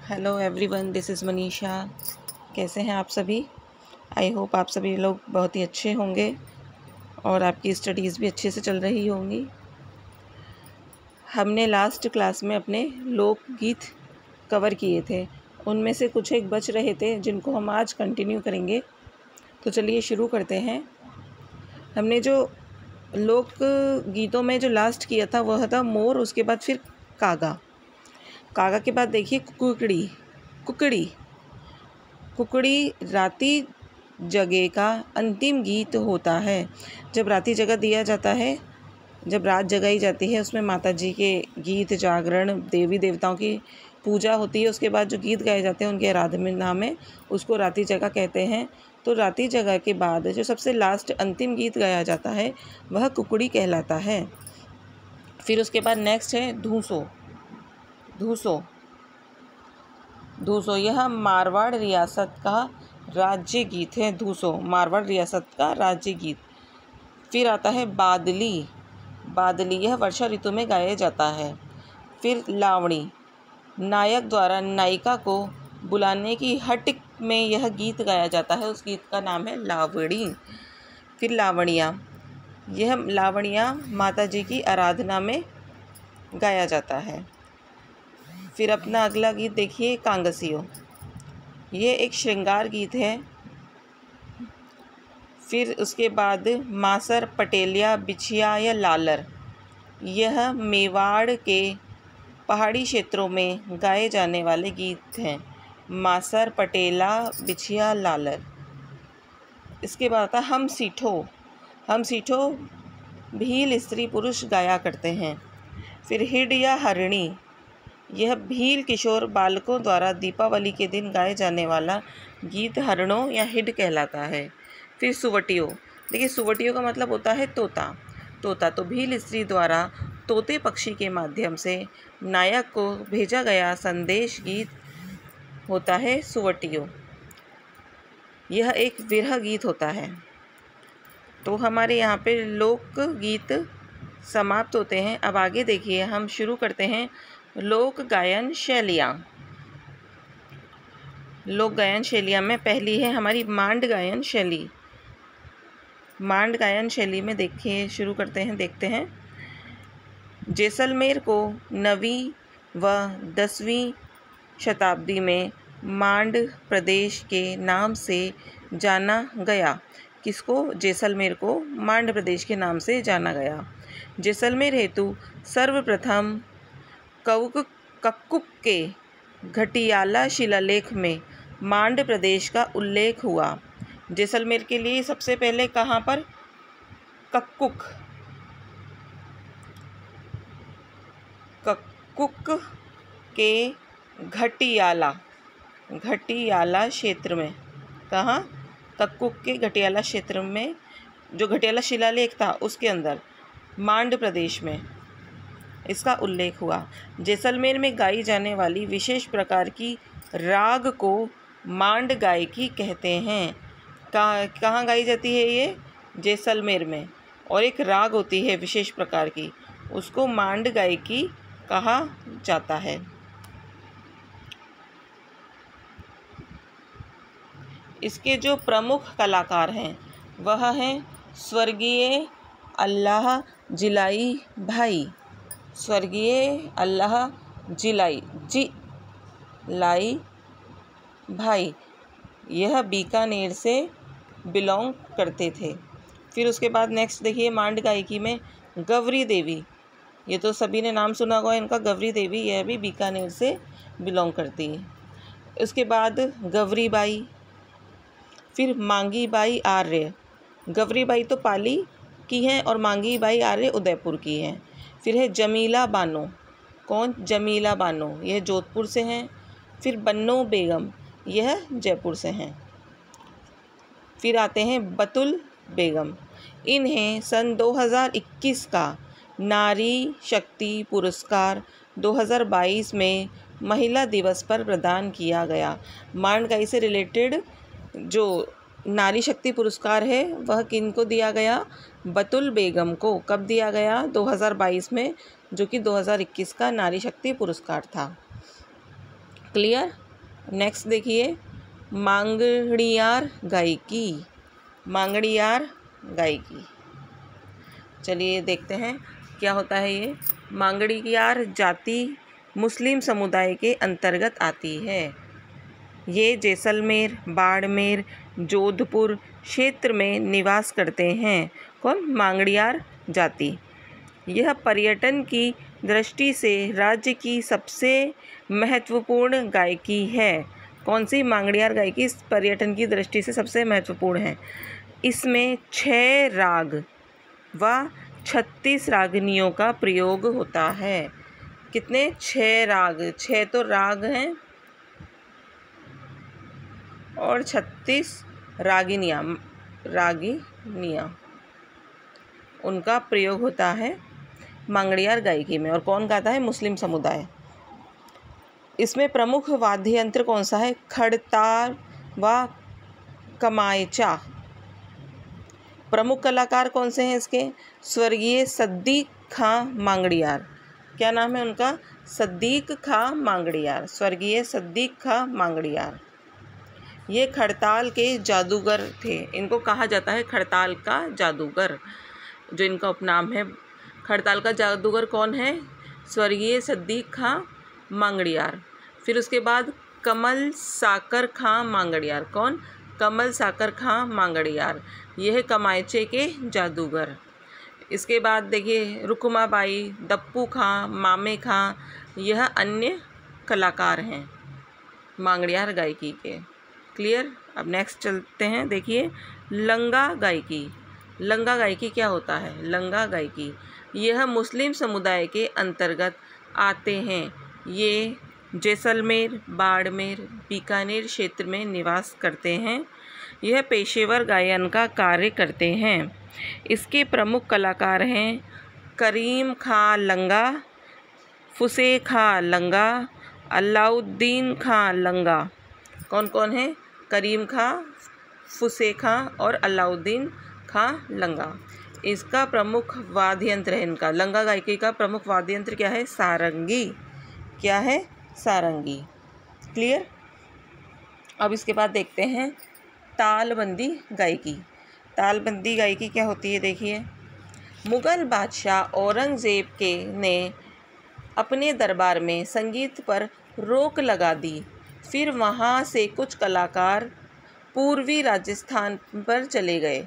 Hello everyone, this is Manisha. कैसे हैं आप सभी? आई होप आप सभी लोग बहुत ही अच्छे होंगे और आपकी स्टडीज़ भी अच्छे से चल रही होंगी। हमने लास्ट क्लास में अपने लोकगीत कवर किए थे, उनमें से कुछ एक बच रहे थे जिनको हम आज कंटिन्यू करेंगे। तो चलिए शुरू करते हैं। हमने जो लोक गीतों में जो लास्ट किया था वह था मोर, उसके बाद फिर कागा। कागा के बाद देखिए कुकड़ी। कुकड़ी कुकड़ी राती जगे का अंतिम गीत होता है। जब राती जगह दिया जाता है, जब रात जगाई जाती है, उसमें माता जी के गीत, जागरण, देवी देवताओं की पूजा होती है। उसके बाद जो गीत गाए जाते हैं उनके आराधना में, उसको राती जगह कहते हैं। तो राती जगह के बाद जो सबसे लास्ट अंतिम गीत गाया जाता है वह कुकड़ी कहलाता है। फिर उसके बाद नेक्स्ट है धूसो। धूसो धूसो यह मारवाड़ रियासत का राज्य गीत है। धूसो मारवाड़ रियासत का राज्य गीत। फिर आता है बादली। बादली यह वर्षा ऋतु में गाया जाता है। फिर लावणी, नायक द्वारा नायिका को बुलाने की हट में यह गीत गाया जाता है, उस गीत का नाम है लावणी। फिर लावणिया, यह लावणिया माता जी की आराधना में गाया जाता है। फिर अपना अगला गीत देखिए कांगसियो। ये एक श्रृंगार गीत है। फिर उसके बाद मासर, पटेलिया, बिछिया या लालर, यह मेवाड़ के पहाड़ी क्षेत्रों में गाए जाने वाले गीत हैं। मासर, पटेला, बिछिया, लालर। इसके बाद आता हम सीठो। हम सीठो भील स्त्री पुरुष गाया करते हैं। फिर हिड या हरणी, यह भील किशोर बालकों द्वारा दीपावली के दिन गाए जाने वाला गीत हरणों या हिड कहलाता है। फिर सुवटियो। देखिए सुवटियो का मतलब होता है तोता। तोता तो भील स्त्री द्वारा तोते पक्षी के माध्यम से नायक को भेजा गया संदेश गीत होता है सुवटियो। यह एक विरह गीत होता है। तो हमारे यहाँ पे लोक गीत समाप्त होते हैं। अब आगे देखिए, हम शुरू करते हैं लोक गायन शैलियाँ। लोक गायन शैलियाँ में पहली है हमारी मांड गायन शैली। मांड गायन शैली में देखिए शुरू करते हैं, देखते हैं। जैसलमेर को 9वीं व 10वीं शताब्दी में मांड प्रदेश के नाम से जाना गया। किसको? जैसलमेर को मांड प्रदेश के नाम से जाना गया। जैसलमेर हेतु सर्वप्रथम कक्कुक के घटियाला शिलालेख में मांड प्रदेश का उल्लेख हुआ। जैसलमेर के लिए सबसे पहले कहाँ पर? कक्कुक के घटियाला क्षेत्र में। कहाँ? कक्कुक के घटियाला क्षेत्र में, जो घटियाला शिलालेख था उसके अंदर मांड प्रदेश में इसका उल्लेख हुआ। जैसलमेर में गाई जाने वाली विशेष प्रकार की राग को मांड गायकी कहते हैं। कहाँ गाई जाती है ये? जैसलमेर में। और एक राग होती है विशेष प्रकार की, उसको मांड गायकी कहा जाता है। इसके जो प्रमुख कलाकार हैं वह हैं स्वर्गीय अल्लाह जिलाई भाई। स्वर्गीय अल्लाह जिलाई भाई, यह बीकानेर से बिलोंग करते थे। फिर उसके बाद नेक्स्ट देखिए मांड गायकी में गवरी देवी। ये तो सभी ने नाम सुना होगा इनका, गवरी देवी, यह भी बीकानेर से बिलोंग करती है। उसके बाद गवरी बाई, फिर मांगी बाई आर्य। गवरी बाई तो पाली की हैं और मांगी बाई आर्य उदयपुर की हैं। फिर है जमीला बानो। कौन? जमीला बानो, यह जोधपुर से हैं। फिर बन्नो बेगम, यह जयपुर से हैं। फिर आते हैं बतुल बेगम। इन्हें सन 2021 का नारी शक्ति पुरस्कार 2022 में महिला दिवस पर प्रदान किया गया। मांड गाई से रिलेटेड जो नारी शक्ति पुरस्कार है वह किनको दिया गया? बतुल बेगम को। कब दिया गया? 2022 में, जो कि 2021 का नारी शक्ति पुरस्कार था। क्लियर। नेक्स्ट देखिए मांगड़ियार गायकी। मांगड़ियार गायकी, चलिए देखते हैं क्या होता है ये। मांगड़ियार जाति मुस्लिम समुदाय के अंतर्गत आती है। ये जैसलमेर, बाड़मेर, जोधपुर क्षेत्र में निवास करते हैं। कौन? मांगड़ियार जाति। यह पर्यटन की दृष्टि से राज्य की सबसे महत्वपूर्ण गायकी है। कौन सी? मांगड़ियार गायकी पर्यटन की दृष्टि से सबसे महत्वपूर्ण है। इसमें 6 राग व 36 रागनियों का प्रयोग होता है। कितने? 6 राग, 6 तो राग हैं और 36 रागिनियाँ उनका प्रयोग होता है मांगड़ियार गायकी में। और कौन गाता है? मुस्लिम समुदाय। इसमें प्रमुख वाद्य यंत्र कौन सा है? खड़ताल व कमायचा। प्रमुख कलाकार कौन से हैं इसके? स्वर्गीय सद्दीक खां मांगड़ियार। क्या नाम है उनका? सद्दीक खां मांगड़ियार, स्वर्गीय सद्दीक खां मांगड़ियार। ये खड़ताल के जादूगर थे। इनको कहा जाता है खड़ताल का जादूगर, जो इनका उपनाम है। खड़ताल का जादूगर कौन है? स्वर्गीय सद्दीक खां मांगड़ियार। फिर उसके बाद कमल साकर खां मांगड़ियार। कौन? कमल साकर खां मांगड़ियार। यह है कमायचे के जादूगर। इसके बाद देखिए रुकमाबाई, दप्पू खां, मामे खां, यह अन्य कलाकार हैं मांगड़ियार गायकी के। क्लियर। अब नेक्स्ट चलते हैं। देखिए लंगा गायकी। लंगा गायकी क्या होता है? लंगा गायकी, यह मुस्लिम समुदाय के अंतर्गत आते हैं। ये जैसलमेर, बाड़मेर, बीकानेर क्षेत्र में निवास करते हैं। यह पेशेवर गायन का कार्य करते हैं। इसके प्रमुख कलाकार हैं करीम खां लंगा, फुसे खां लंगा, अलाउद्दीन खां लंगा। कौन कौन है? करीम खां, फुसे खां और अलाउद्दीन खां लंगा। इसका प्रमुख वाद्य यंत्र है इनका। लंगा गायकी का प्रमुख वाद्य यंत्र क्या है? सारंगी। क्या है? सारंगी। क्लियर। अब इसके बाद देखते हैं तालबंदी गायकी। तालबंदी गायकी क्या होती है? देखिए मुग़ल बादशाह औरंगज़ेब ने अपने दरबार में संगीत पर रोक लगा दी। फिर वहाँ से कुछ कलाकार पूर्वी राजस्थान पर चले गए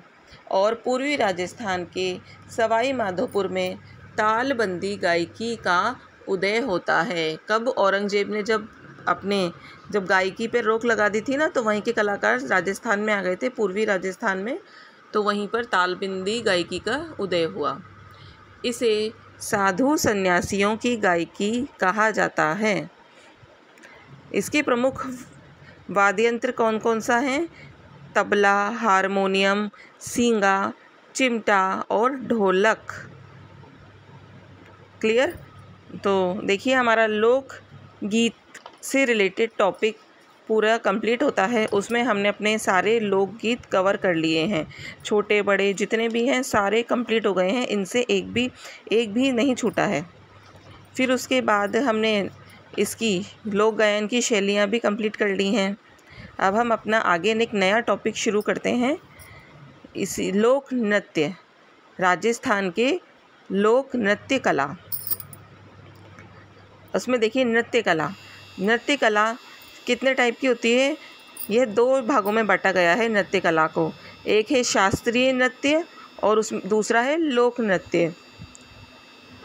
और पूर्वी राजस्थान के सवाई माधोपुर में तालबंदी गायकी का उदय होता है। कब? औरंगज़ेब ने जब गायकी पर रोक लगा दी थी ना, तो वहीं के कलाकार राजस्थान में आ गए थे, पूर्वी राजस्थान में, तो वहीं पर तालबंदी गायकी का उदय हुआ। इसे साधु सन्यासियों की गायकी कहा जाता है। इसके प्रमुख वाद्य यंत्र कौन कौन सा है? तबला, हारमोनियम, सींगा, चिमटा और ढोलक। क्लियर। तो देखिए हमारा लोक गीत से रिलेटेड टॉपिक पूरा कंप्लीट होता है। उसमें हमने अपने सारे लोकगीत कवर कर लिए हैं, छोटे बड़े जितने भी हैं सारे कंप्लीट हो गए हैं। इनसे एक भी नहीं छूटा है। फिर उसके बाद हमने इसकी लोक गायन की शैलियाँ भी कंप्लीट कर ली हैं। अब हम अपना आगे एक नया टॉपिक शुरू करते हैं। इसी लोक नृत्य, राजस्थान के लोक नृत्य कला। उसमें देखिए नृत्य कला कितने टाइप की होती है? यह 2 भागों में बांटा गया है नृत्य कला को। एक है शास्त्रीय नृत्य और दूसरा है लोक नृत्य।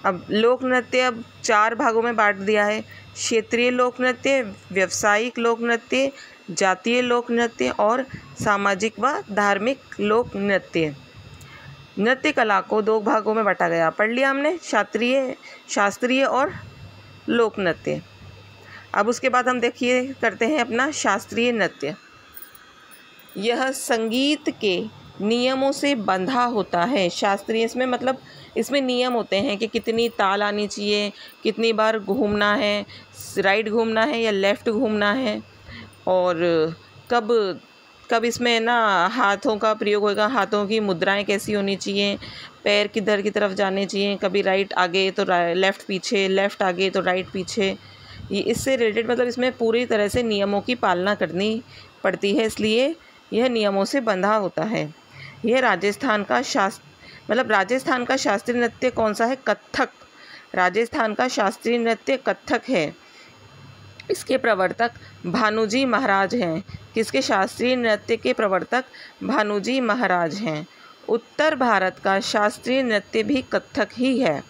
अब लोक नृत्य अब 4 भागों में बांट दिया है। क्षेत्रीय लोक नृत्य, व्यावसायिक लोक नृत्य, जातीय लोक नृत्य और सामाजिक व धार्मिक लोक नृत्य। नृत्य कला को 2 भागों में बांटा गया। पढ़ लिया हमने, शास्त्रीय और लोक नृत्य। अब उसके बाद हम देखिए करते हैं अपना शास्त्रीय नृत्य। यह संगीत के नियमों से बंधा होता है। शास्त्रीय इसमें मतलब इसमें नियम होते हैं कि कितनी ताल आनी चाहिए, कितनी बार घूमना है, राइट घूमना है या लेफ़्ट घूमना है, और कब इसमें ना हाथों का प्रयोग होगा, हाथों की मुद्राएं कैसी होनी चाहिए, पैर किधर की तरफ जाने चाहिए, कभी राइट आगे तो लेफ़्ट पीछे, लेफ़्ट आगे तो राइट पीछे। ये इससे रिलेटेड मतलब इसमें पूरी तरह से नियमों की पालना करनी पड़ती है, इसलिए यह नियमों से बंधा होता है। यह राजस्थान का राजस्थान का शास्त्रीय नृत्य कौन सा है? कथक। राजस्थान का शास्त्रीय नृत्य कथक है। इसके प्रवर्तक भानुजी महाराज हैं। किसके शास्त्रीय नृत्य के प्रवर्तक? भानुजी महाराज हैं। उत्तर भारत का शास्त्रीय नृत्य भी कथक ही है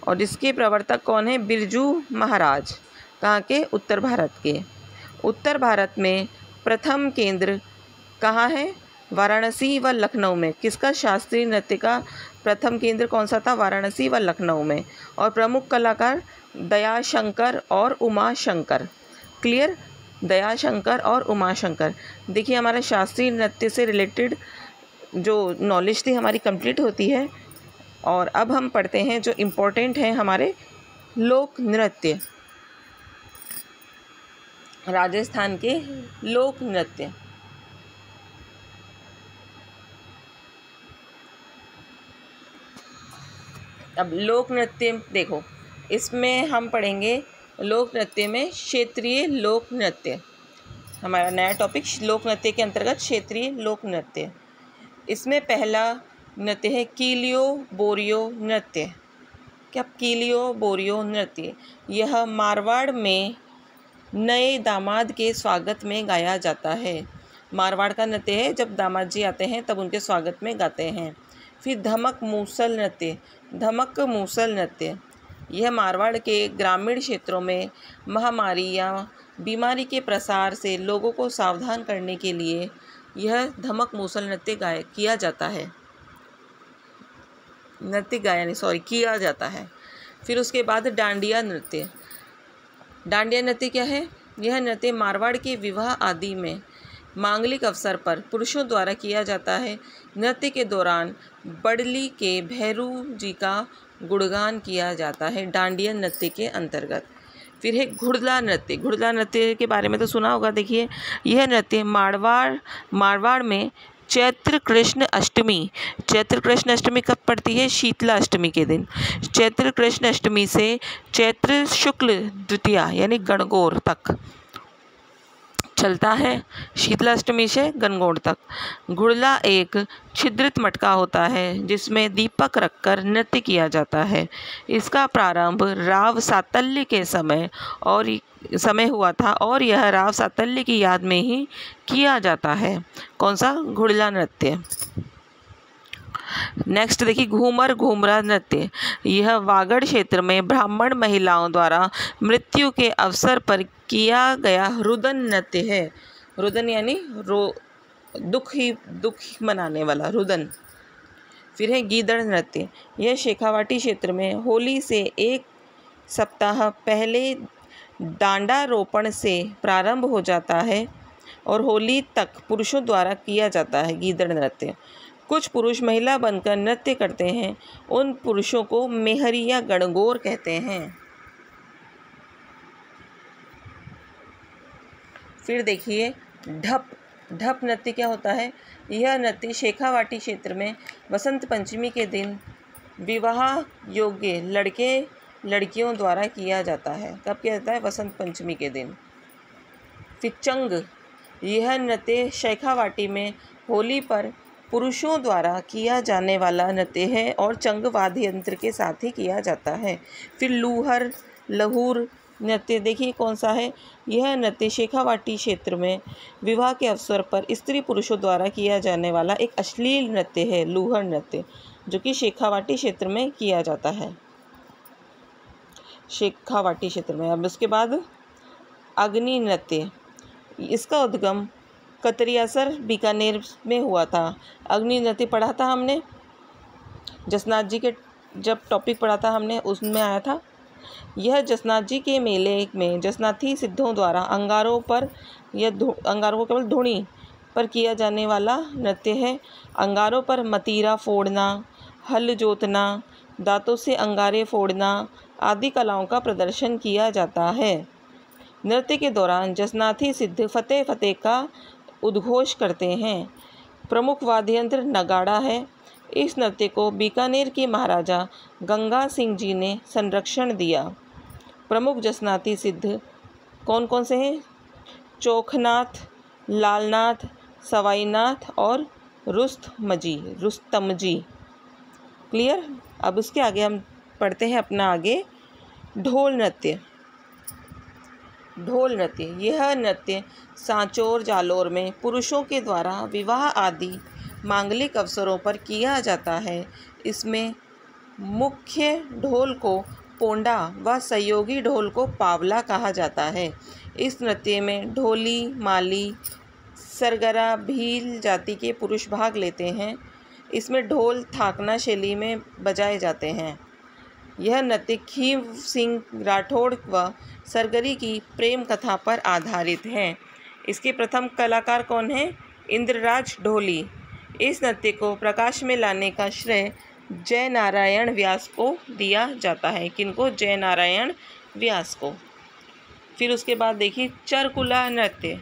और इसके प्रवर्तक कौन है? बिरजू महाराज। कहाँ के? उत्तर भारत के। उत्तर भारत में प्रथम केंद्र कहाँ है? वाराणसी व लखनऊ में। किसका शास्त्रीय नृत्य का प्रथम केंद्र कौन सा था? वाराणसी व लखनऊ में। और प्रमुख कलाकार दयाशंकर और उमाशंकर। क्लियर? दयाशंकर और उमाशंकर। देखिए हमारा शास्त्रीय नृत्य से रिलेटेड जो नॉलेज थी हमारी कंप्लीट होती है। और अब हम पढ़ते हैं जो इम्पोर्टेंट हैं हमारे लोक नृत्य, राजस्थान के लोक नृत्य। अब लोक नृत्य देखो, इसमें हम पढ़ेंगे लोक नृत्य में क्षेत्रीय लोक नृत्य। हमारा नया टॉपिक लोक नृत्य के अंतर्गत क्षेत्रीय लोक नृत्य। इसमें पहला नृत्य है कीलियो बोरियो नृत्य। क्या? कीलियो बोरियो नृत्य। यह मारवाड़ में नए दामाद के स्वागत में गाया जाता है। मारवाड़ का नृत्य है, जब दामाद जी आते हैं तब उनके स्वागत में गाते हैं। फिर धमक मूसल नृत्य। धमक मूसल नृत्य यह मारवाड़ के ग्रामीण क्षेत्रों में महामारी या बीमारी के प्रसार से लोगों को सावधान करने के लिए यह धमक मूसल नृत्य किया जाता है। किया जाता है। फिर उसके बाद डांडिया नृत्य। डांडिया नृत्य क्या है? यह नृत्य मारवाड़ के विवाह आदि में मांगलिक अवसर पर पुरुषों द्वारा किया जाता है। नृत्य के दौरान बड़ली के भैरू जी का गुणगान किया जाता है डांडिया नृत्य के अंतर्गत। फिर है घुड़ला नृत्य। घुड़ला नृत्य के बारे में तो सुना होगा। देखिए यह नृत्य मारवाड़ में चैत्र कृष्ण अष्टमी कब पड़ती है? शीतला अष्टमी के दिन। चैत्र कृष्ण अष्टमी से चैत्र शुक्ल द्वितीया यानी गणगौर तक चलता है। शीतला अष्टमी से गणगौर तक। घुड़ला एक छिद्रित मटका होता है जिसमें दीपक रखकर नृत्य किया जाता है। इसका प्रारंभ राव सातल्य के समय हुआ था और यह राव सातल्य की याद में ही किया जाता है। कौन सा? घुड़ला नृत्य। नेक्स्ट देखिए घूमर घूमरा नृत्य। यह वागड़ क्षेत्र में ब्राह्मण महिलाओं द्वारा मृत्यु के अवसर पर किया गया रुदन नृत्य है। रुदन यानी दुख मनाने वाला रुदन। फिर है गीदड़ नृत्य। यह शेखावाटी क्षेत्र में होली से एक सप्ताह पहले डांडारोपण से प्रारंभ हो जाता है और होली तक पुरुषों द्वारा किया जाता है गीदड़ नृत्य। कुछ पुरुष महिला बनकर नृत्य करते हैं। उन पुरुषों को मेहरी या गणगौर कहते हैं। फिर देखिए ढप नृत्य क्या होता है? यह नृत्य शेखावाटी क्षेत्र में वसंत पंचमी के दिन विवाह योग्य लड़के लड़कियों द्वारा किया जाता है। कब किया जाता है? वसंत पंचमी के दिन। फिर चंग। यह नृत्य शेखावाटी में होली पर पुरुषों द्वारा किया जाने वाला नृत्य है और चंग वाद्य यंत्र के साथ ही किया जाता है। फिर लहूर नृत्य देखिए कौन सा है? यह नृत्य शेखावाटी क्षेत्र में विवाह के अवसर पर स्त्री पुरुषों द्वारा किया जाने वाला एक अश्लील नृत्य है, लूहर नृत्य, जो कि शेखावाटी क्षेत्र में किया जाता है। शेखावाटी क्षेत्र में। अब उसके बाद अग्नि नृत्य। इसका उद्गम कतरियासर बीकानेर में हुआ था। अग्नि नृत्य पढ़ा था हमने, जसनाथ जी के जब टॉपिक पढ़ा था हमने उसमें आया था। यह जसनाथ जी के मेले में जसनाथी सिद्धों द्वारा अंगारों को केवल धुनी पर किया जाने वाला नृत्य है। अंगारों पर मतीरा फोड़ना, हल जोतना, दांतों से अंगारे फोड़ना आदि कलाओं का प्रदर्शन किया जाता है। नृत्य के दौरान जसनाथी सिद्ध फतेह फतेह का उद्घोष करते हैं। प्रमुख वाद्य यंत्र नगाड़ा है। इस नृत्य को बीकानेर के महाराजा गंगा सिंह जी ने संरक्षण दिया। प्रमुख जसनाती सिद्ध कौन कौन से हैं? चोखनाथ, लालनाथ, सवाईनाथ और रुस्तमजी। क्लियर। अब उसके आगे हम पढ़ते हैं अपना आगे ढोल नृत्य। ढोल नृत्य, यह नृत्य सांचौर जालौर में पुरुषों के द्वारा विवाह आदि मांगलिक अवसरों पर किया जाता है। इसमें मुख्य ढोल को पोंडा व सहयोगी ढोल को पावला कहा जाता है। इस नृत्य में ढोली, माली, सरगरा, भील जाति के पुरुष भाग लेते हैं। इसमें ढोल थाकना शैली में बजाए जाते हैं। यह नृत्य खीव सिंह राठौड़ व सरगरी की प्रेम कथा पर आधारित है। इसके प्रथम कलाकार कौन हैं? इंद्रराज ढोली। इस नृत्य को प्रकाश में लाने का श्रेय जय नारायण व्यास को दिया जाता है। किनको? जय नारायण व्यास को। फिर उसके बाद देखिए चरकुला नृत्य।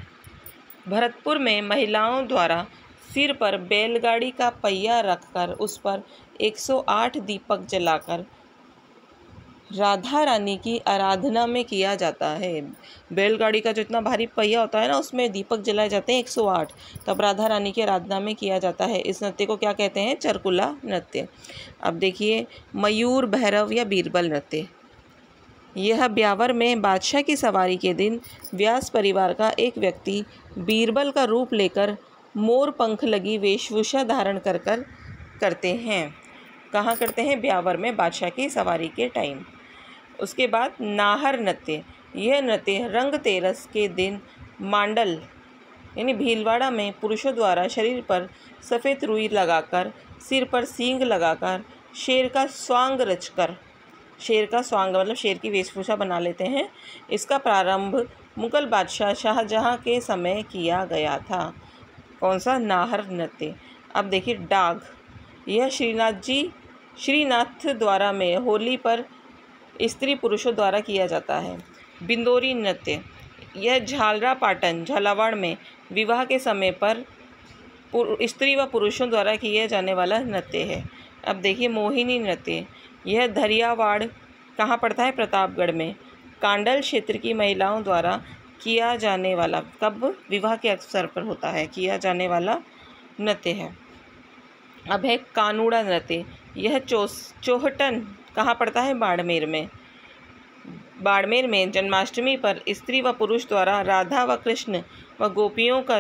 भरतपुर में महिलाओं द्वारा सिर पर बैलगाड़ी का पहिया रखकर उस पर 108 दीपक जलाकर राधा रानी की आराधना में किया जाता है। बैलगाड़ी का जो इतना भारी पहिया होता है ना, उसमें दीपक जलाए जाते हैं 108, तब राधा रानी की आराधना में किया जाता है। इस नृत्य को क्या कहते हैं? चरकुला नृत्य। अब देखिए मयूर भैरव या बीरबल नृत्य। यह ब्यावर में बादशाह की सवारी के दिन व्यास परिवार का एक व्यक्ति बीरबल का रूप लेकर मोर पंख लगी वेशभूषा धारण कर करते हैं। कहाँ करते हैं? ब्यावर में बादशाह की सवारी के टाइम। उसके बाद नाहर नृत्य। यह नृत्य रंगतेरस के दिन मांडल यानी भीलवाड़ा में पुरुषों द्वारा शरीर पर सफ़ेद रुई लगाकर, सिर पर सींग लगाकर, शेर का स्वांग रचकर, शेर का स्वांग मतलब शेर की वेशभूषा बना लेते हैं। इसका प्रारंभ मुगल बादशाह शाहजहां के समय किया गया था। कौन सा? नाहर नृत्य। अब देखिए डाग। यह श्रीनाथ द्वारा में होली पर स्त्री पुरुषों द्वारा किया जाता है। बिंदोरी नृत्य। यह झालरा पाटन झालावाड़ में विवाह के समय पर स्त्री व पुरुषों द्वारा किया जाने वाला नृत्य है। अब देखिए मोहिनी नृत्य। यह धरियावाड़ कहाँ पड़ता है? प्रतापगढ़ में कांडल क्षेत्र की महिलाओं द्वारा किया जाने वाला, कब? विवाह के अवसर पर होता है, किया जाने वाला नृत्य है। अब है कानूड़ा नृत्य। यह चोहटन कहाँ पड़ता है? बाड़मेर में। बाड़मेर में जन्माष्टमी पर स्त्री व पुरुष द्वारा राधा व कृष्ण व गोपियों का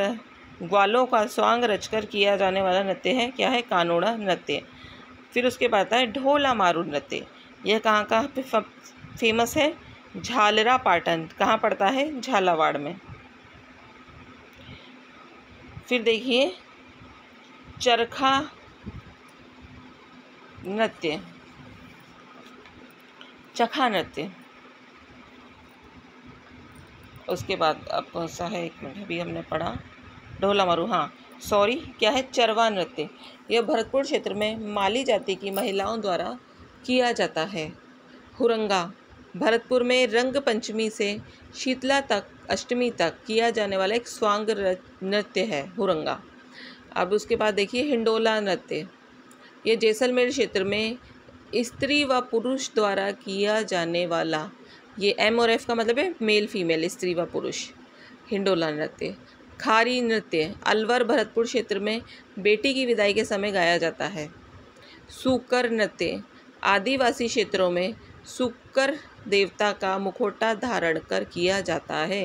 ग्वालों का स्वांग रचकर किया जाने वाला नृत्य है। क्या है? कानूड़ा नृत्य। फिर उसके बाद है ढोला मारू नृत्य। यह कहाँ पे फेमस है? झालरा पाटन। कहाँ पड़ता है? झालावाड़ में। फिर देखिए चरखा नृत्य, चखा नृत्य। उसके बाद अब कौन सा है? एक मिनट, अभी हमने पढ़ा ढोला मारू, हाँ सॉरी, क्या है? चरवा नृत्य। यह भरतपुर क्षेत्र में माली जाति की महिलाओं द्वारा किया जाता है। हुरंगा भरतपुर में रंग पंचमी से शीतला तक अष्टमी तक किया जाने वाला एक स्वांग नृत्य है हुरंगा। अब उसके बाद देखिए हिंडोला नृत्य। ये जैसलमेर क्षेत्र में स्त्री व पुरुष द्वारा किया जाने वाला, ये एम और एफ का मतलब है मेल फीमेल, स्त्री व पुरुष। हिंडोला नृत्य। खारी नृत्य अलवर भरतपुर क्षेत्र में बेटी की विदाई के समय गाया जाता है। सूकर नृत्य आदिवासी क्षेत्रों में सूकर देवता का मुखौटा धारण कर किया जाता है।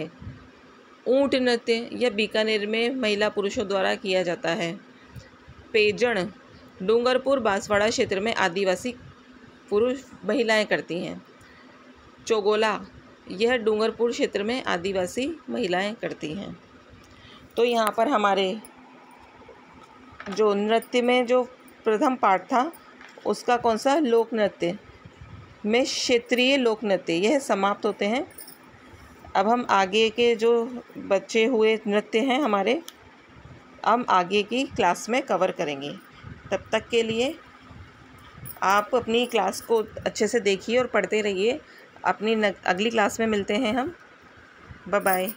ऊंट नृत्य यह बीकानेर में महिला पुरुषों द्वारा किया जाता है। पेजण डूंगरपुर बांसवाड़ा क्षेत्र में आदिवासी पुरुष महिलाएं करती हैं। चोगोला यह डूंगरपुर क्षेत्र में आदिवासी महिलाएं करती हैं। तो यहाँ पर हमारे जो नृत्य में जो प्रथम पाठ था उसका कौन सा? लोक नृत्य में क्षेत्रीय लोक नृत्य, यह समाप्त होते हैं। अब हम आगे के जो बचे हुए नृत्य हैं हमारे, हम आगे की क्लास में कवर करेंगे। तब तक के लिए आप अपनी क्लास को अच्छे से देखिए और पढ़ते रहिए। अपनी अगली क्लास में मिलते हैं हम। Bye bye.